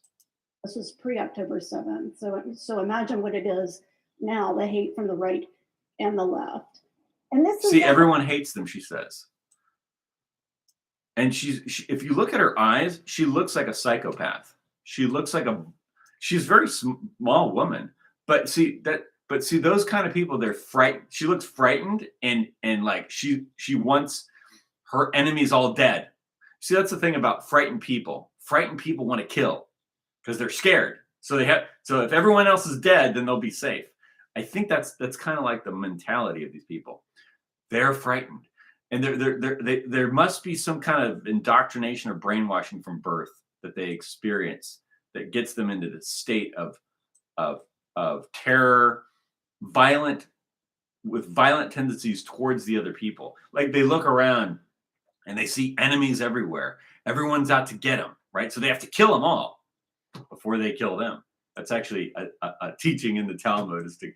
This was pre-October 7th. So imagine what it is now, the hate from the right and the left. And this is everyone hates them, she says. And if you look at her eyes, she looks like a psychopath. She looks like she's a very small woman. But see those kind of people, they're frightened. She looks frightened and like she wants her enemies all dead. See, that's the thing about frightened people. Frightened people want to kill because they're scared. So if everyone else is dead, then they'll be safe. I think that's kind of like the mentality of these people. They're frightened. And there must be some kind of indoctrination or brainwashing from birth that they experience that gets them into the state of terror, with violent tendencies towards the other people. Like they look around and they see enemies everywhere. Everyone's out to get them, right? So they have to kill them all before they kill them. That's actually a teaching in the Talmud, is to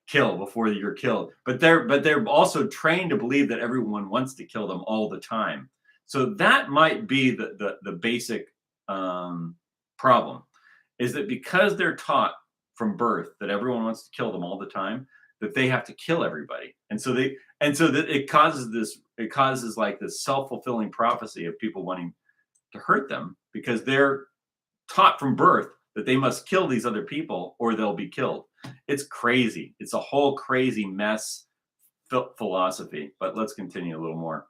kill before you're killed. But they're also trained to believe that everyone wants to kill them all the time. So that might be the basic problem, is that because they're taught from birth that everyone wants to kill them all the time, that they have to kill everybody. And so that it causes like this self-fulfilling prophecy of people wanting to hurt them because they're taught from birth that they must kill these other people or they'll be killed. It's crazy. It's a whole crazy mess philosophy. But let's continue a little more.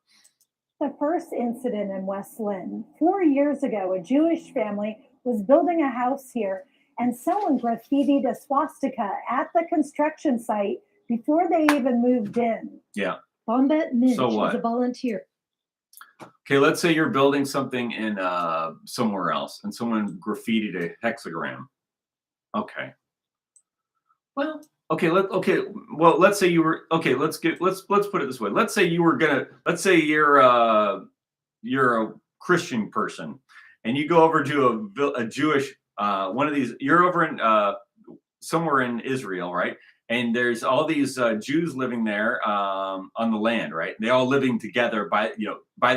The first incident in West Lynn, 4 years ago, a Jewish family was building a house here and someone graffitied a swastika at the construction site before they even moved in. Yeah. Bombette Minch So what? is a volunteer. Okay, let's say you're building something in somewhere else and someone graffitied a hexagram. Okay. Well, let's say you were let's put it this way. Let's say you're a Christian person and you go over to a Jewish one of these. You're over in somewhere in Israel, right? And there's all these Jews living there on the land, right? They all living together by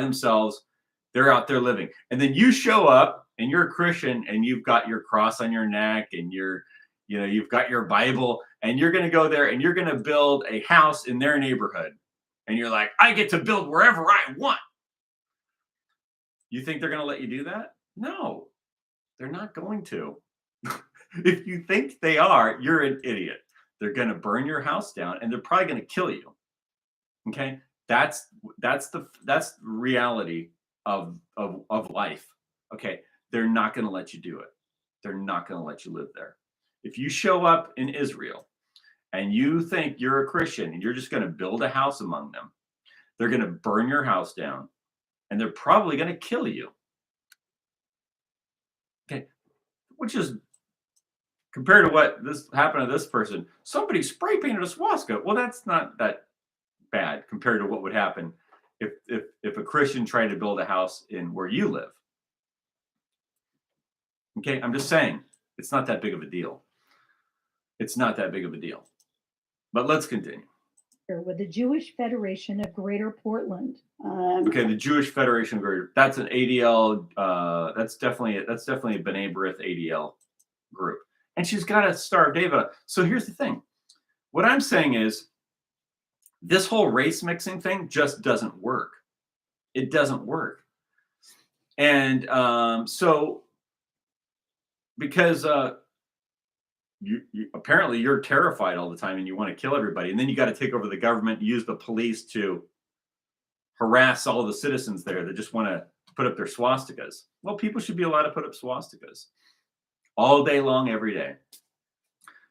themselves. They're out there living, and then you show up and you're a Christian and you've got your cross on your neck and you've got your Bible and you're going to go there and you're going to build a house in their neighborhood. And you're like, I get to build wherever I want. You think they're going to let you do that? No, they're not going to. If you think they are, you're an idiot. They're going to burn your house down, and they're probably going to kill you. Okay, that's the reality of life. Okay, they're not going to let you do it. They're not going to let you live there. If you show up in Israel and you think you're a Christian and you're just going to build a house among them, they're going to burn your house down, and they're probably going to kill you. Okay, which is compared to what this happened to this person. Somebody spray painted a swastika. Well, that's not that bad compared to what would happen if a Christian tried to build a house in where you live. Okay, I'm just saying it's not that big of a deal. It's not that big of a deal. But let's continue. With the Jewish Federation of Greater Portland. Okay, the Jewish Federation of Greater. That's an ADL. That's definitely a B'nai B'rith ADL group, and she's got a Star of David. So here's the thing. What I'm saying is, this whole race mixing thing just doesn't work. It doesn't work. And so, because you apparently you're terrified all the time and you want to kill everybody, and then you got to take over the government, use the police to harass all the citizens there that just want to put up their swastikas. Well, people should be allowed to put up swastikas all day long, every day,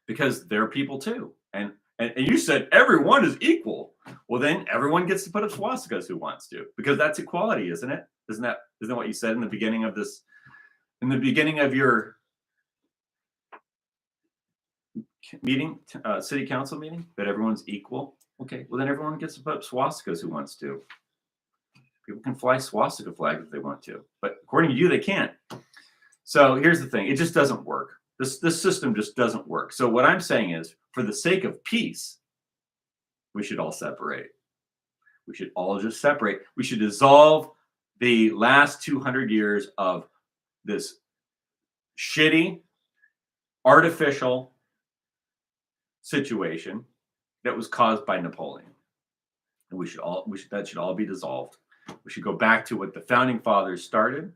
because they're people too. And you said everyone is equal. Well, then everyone gets to put up swastikas who wants to, because that's equality, isn't it? Isn't that what you said in the beginning of this, in the beginning of your meeting, city council meeting, that everyone's equal? Okay, well then everyone gets to put up swastikas who wants to. People can fly swastika flags if they want to, but according to you, they can't. So here's the thing: it just doesn't work. This system just doesn't work. So what I'm saying is, for the sake of peace, we should all separate. We should all just separate. We should dissolve the last 200 years of this shitty, artificial situation that was caused by Napoleon. And that should all be dissolved. We should go back to what the founding fathers started,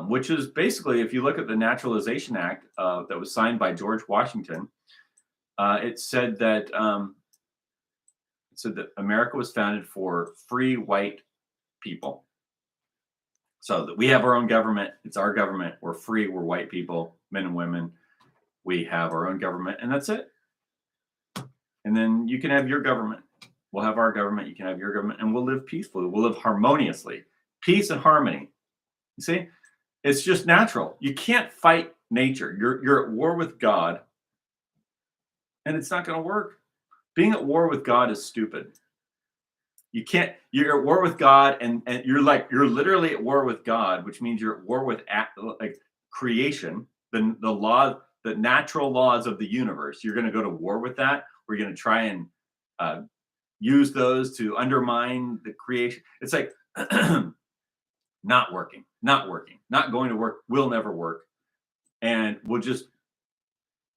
which is basically, if you look at the Naturalization Act that was signed by George Washington, it said that America was founded for free white people. So that we have our own government. It's our government. We're free. We're white people, men and women. We have our own government, and that's it. And then you can have your government. We'll have our government. You can have your government, and we'll live peacefully. We'll live harmoniously. Peace and harmony. You see, it's just natural. You can't fight nature. You're at war with God, and it's not going to work. Being at war with God is stupid. You can't. You're at war with God, and you're literally at war with God, which means you're at war with creation, the law, the natural laws of the universe. You're going to go to war with that. We're going to try and use those to undermine the creation. It's like not working, not going to work, will never work. And we'll just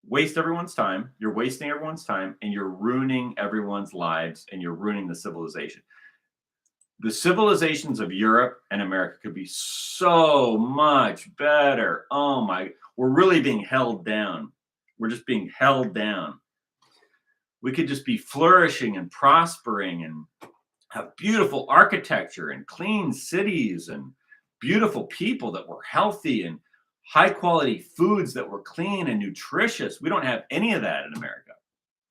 waste everyone's time. You're wasting everyone's time, and you're ruining everyone's lives, and you're ruining the civilization. The civilizations of Europe and America could be so much better. Oh my, we're really being held down. We're just being held down. We could just be flourishing and prospering and have beautiful architecture and clean cities and beautiful people that were healthy and high quality foods that were clean and nutritious. We don't have any of that in America.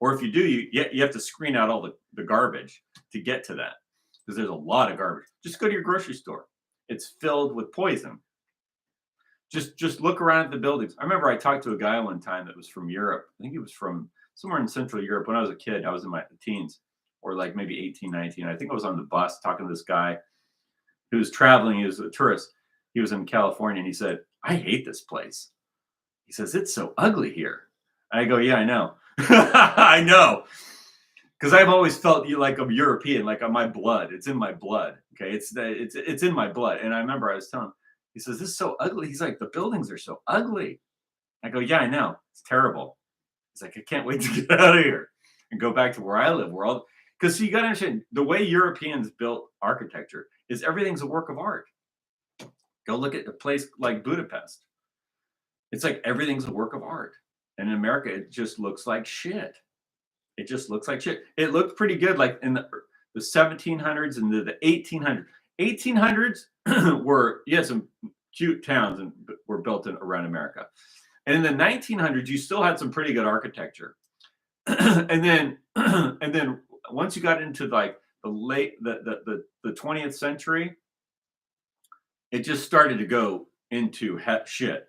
Or if you do, you have to screen out all the garbage to get to that, because there's a lot of garbage. Just go to your grocery store. It's filled with poison. Just look around at the buildings. I remember I talked to a guy one time that was from Europe. I think he was from somewhere in Central Europe. When I was a kid, I was in my teens, or like maybe 18, 19. I think I was on the bus talking to this guy who was traveling. He was a tourist. He was in California, and he said, "I hate this place." He says, "It's so ugly here." I go, "Yeah, I know." I know. Because I've always felt like I'm European, like on my blood. It's in my blood. Okay. It's in my blood. And I remember I was telling him, he says, "This is so ugly." He's like, "The buildings are so ugly." I go, "Yeah, I know. It's terrible." He's like, "I can't wait to get out of here and go back to where I live." Because you got to understand, the way Europeans built architecture is everything's a work of art. Go look at a place like Budapest. It's like everything's a work of art. And in America, it just looks like shit. It just looks like shit. It looked pretty good like in the 1700s and the 1800s. 1800s were, you had some cute towns and were built around America. And in the 1900s, you still had some pretty good architecture. and then once you got into like the 20th century, it just started to go into shit.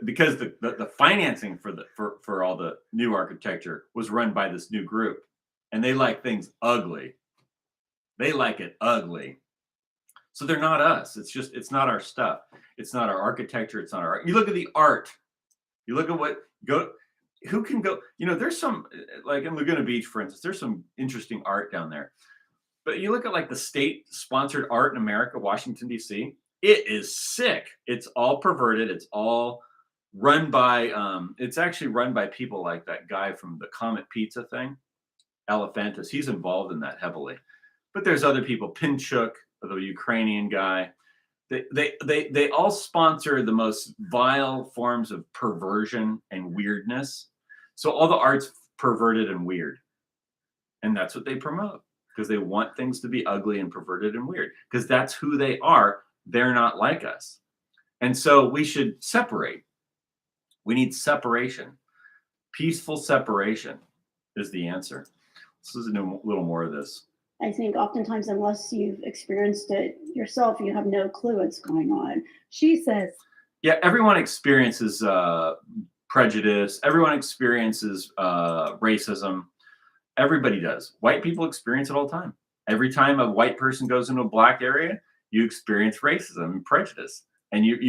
Because the financing for all the new architecture was run by this new group, and they like things ugly. They like it ugly. So they're not us. It's not our stuff. It's not our architecture. It's not our art. You look at the art. You look at who can go, there's some, like in Laguna Beach, for instance, there's some interesting art down there. But you look at like the state sponsored art in America, Washington, D.C., it is sick. It's all perverted. It's all run by, it's actually run by people like that guy from the Comet Pizza thing, Elephantis. He's involved in that heavily. But there's other people, Pinchuk, the Ukrainian guy. They all sponsor the most vile forms of perversion and weirdness. So all the art's perverted and weird. And that's what they promote because they want things to be ugly and perverted and weird because that's who they are. They're not like us. And so we should separate. We need separation. Peaceful separation is the answer. This is a little more of this. I think oftentimes, unless you've experienced it yourself, you have no clue what's going on. She says, yeah, everyone experiences prejudice. Everyone experiences racism. Everybody does. White people experience it all the time. Every time a white person goes into a black area, you experience racism and prejudice. And you're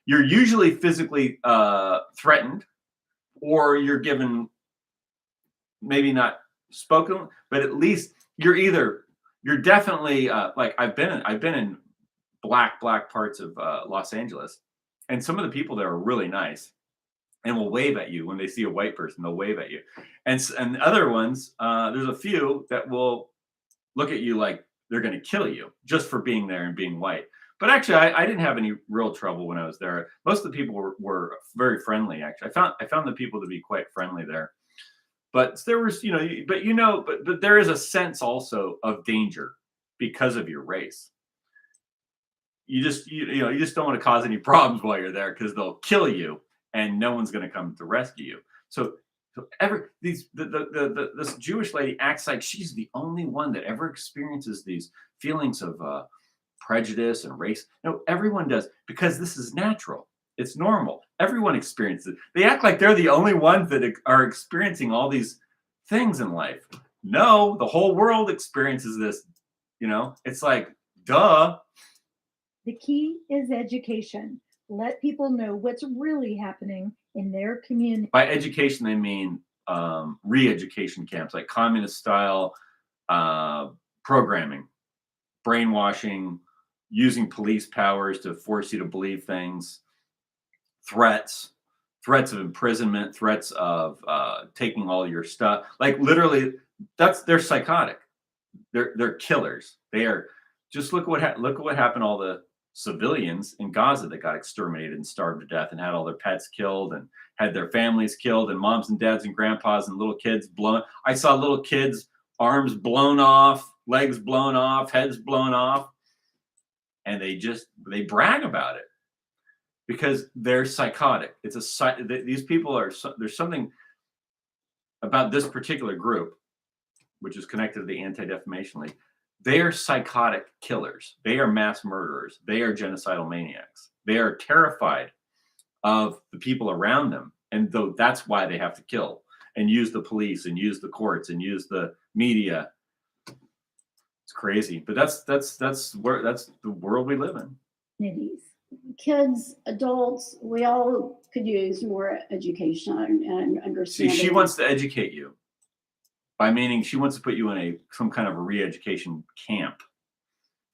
usually physically threatened, or you're given, maybe not spoken, but at least you're definitely like I've been in black parts of Los Angeles, and some of the people there are really nice and will wave at you when they see a white person. They'll wave at you, and other ones, there's a few that will look at you like they're going to kill you just for being there and being white. But actually, I didn't have any real trouble when I was there. Most of the people were very friendly. Actually, I found the people to be quite friendly there. But there was, but there is a sense also of danger because of your race. You just don't want to cause any problems while you're there because they'll kill you and no one's going to come to rescue you. So this Jewish lady acts like she's the only one that ever experiences these feelings of prejudice and race. No, everyone does because this is natural. It's normal. Everyone experiences it. They act like they're the only ones that are experiencing all these things in life. No, the whole world experiences this. It's like, duh. the key is education. Let people know what's really happening in their community. By education, they mean re-education camps, like communist style programming, brainwashing, using police powers to force you to believe things. Threats of imprisonment, threats of taking all your stuff. Like literally, they're psychotic. They're killers. They are. Just look what happened to all the civilians in Gaza that got exterminated and starved to death and had all their pets killed and had their families killed and moms and dads and grandpas and little kids blown. I saw little kids' arms blown off, legs blown off, heads blown off, and they brag about it. Because they're psychotic. These people there's something about this particular group, which is connected to the Anti-Defamation League. They are psychotic killers. They are mass murderers. They are genocidal maniacs. They are terrified of the people around them. And that's why they have to kill and use the police and use the courts and use the media. It's crazy. But that's the world we live in. Communities. Kids, adults, we all could use more education and understanding. See, she wants to educate you by meaning she wants to put you in some kind of a re-education camp.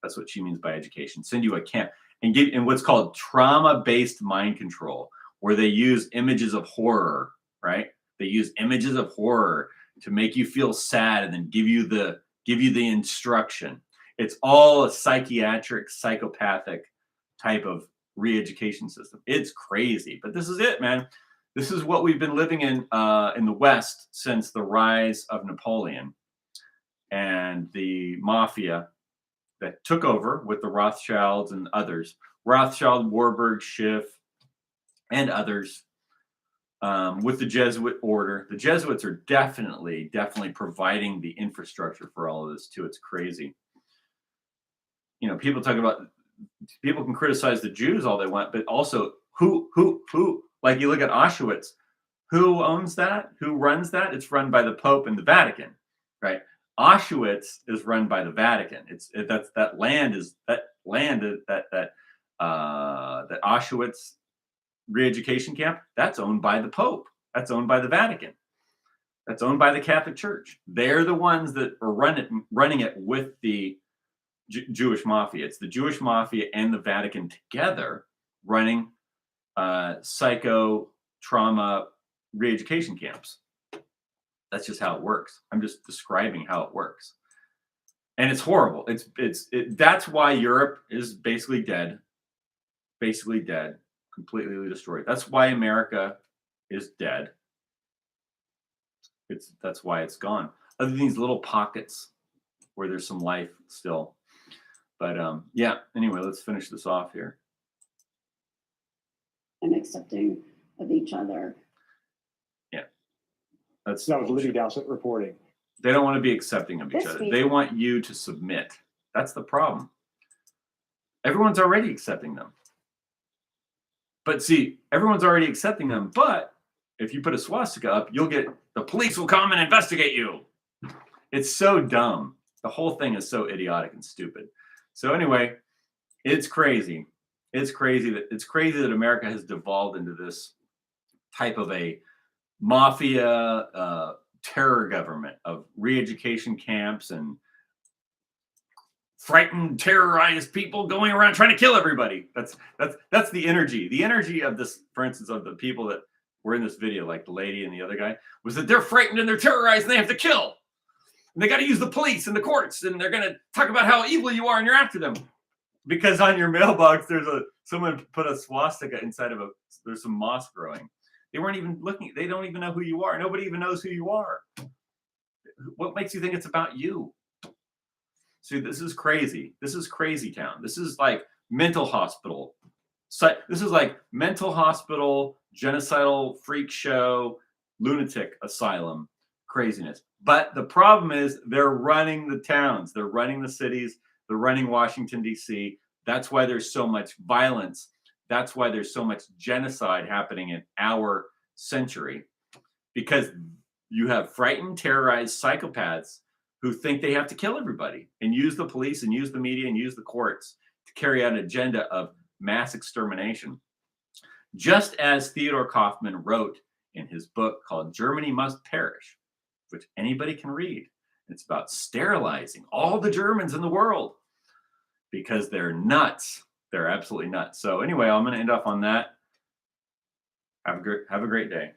That's what she means by education. Send you a camp and give in what's called trauma-based mind control, where they use images of horror, right? They use images of horror to make you feel sad and then give you the instruction. It's all a psychiatric, psychopathic type of re-education system. It's crazy, but this is it, man. This is what we've been living in the West since the rise of Napoleon and the mafia that took over with the Rothschilds and others. Rothschild, Warburg, Schiff, and others. With the Jesuit order. The Jesuits are definitely providing the infrastructure for all of this too. It's crazy. You know, people can criticize the Jews all they want, but also who, like you look at Auschwitz, who owns that? Who runs that? It's run by the Pope and the Vatican, right? Auschwitz is run by the Vatican. That Auschwitz re-education camp, that's owned by the Pope. That's owned by the Vatican. That's owned by the Catholic Church. They're the ones that are running it with the Jewish mafia. It's the Jewish mafia and the Vatican together running psycho trauma re-education camps. That's just how it works. I'm just describing how it works. And it's horrible. That's why Europe is basically dead, completely destroyed. That's why America is dead. That's why it's gone. Other than these little pockets where there's some life still. But yeah, anyway, let's finish this off here. And accepting of each other. Yeah. That was Libby Dowsett reporting. They don't want to be accepting of each This other. week- They want you to submit. That's the problem. Everyone's already accepting them. But see, everyone's already accepting them. But if you put a swastika up, the police will come and investigate you. It's so dumb. The whole thing is so idiotic and stupid. So anyway, it's crazy. It's crazy that America has devolved into this type of a mafia terror government of re-education camps and frightened, terrorized people going around trying to kill everybody. That's the energy. The energy of this, for instance, of the people that were in this video, like the lady and the other guy, was that they're frightened and they're terrorized and they have to kill. And they got to use the police and the courts, and they're going to talk about how evil you are and you're after them. Because on your mailbox, someone put a swastika inside of there's some moss growing. They weren't even looking. They don't even know who you are. Nobody even knows who you are. What makes you think it's about you? See, this is crazy. This is crazy town. This is like mental hospital. This is like mental hospital, genocidal freak show, lunatic asylum craziness. But the problem is they're running the towns. They're running the cities. They're running Washington, D.C. That's why there's so much violence. That's why there's so much genocide happening in our century. Because you have frightened, terrorized psychopaths who think they have to kill everybody and use the police and use the media and use the courts to carry out an agenda of mass extermination. Just as Theodore Kaufman wrote in his book called Germany Must Perish, which anybody can read. It's about sterilizing all the Germans in the world because they're nuts. They're absolutely nuts. So anyway, I'm going to end off on that. Have a great day.